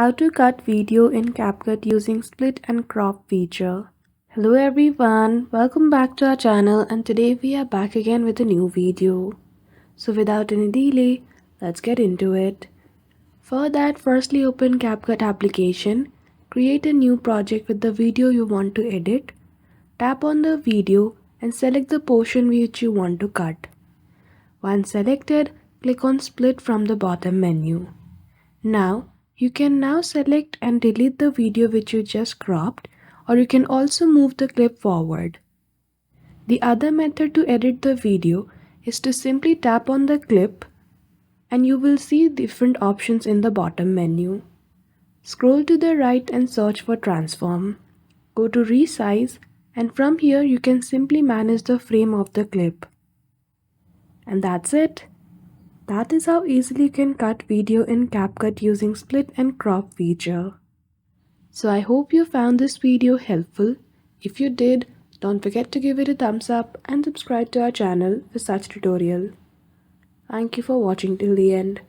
How to cut video in Capcut using split and crop feature. Hello everyone, welcome back to our channel and today we are back again with a new video. So without any delay, let's get into it. For that, firstly open Capcut application, create a new project with the video you want to edit, tap on the video and select the portion which you want to cut. Once selected, click on split from the bottom menu. Now, you can now select and delete the video which you just cropped, or you can also move the clip forward. The other method to edit the video is to simply tap on the clip and you will see different options in the bottom menu. Scroll to the right and search for transform. Go to resize and from here you can simply manage the frame of the clip. And that's it. That is how easily you can cut video in Capcut using split and crop feature. So I hope you found this video helpful. If you did, don't forget to give it a thumbs up and subscribe to our channel for such tutorial. Thank you for watching till the end.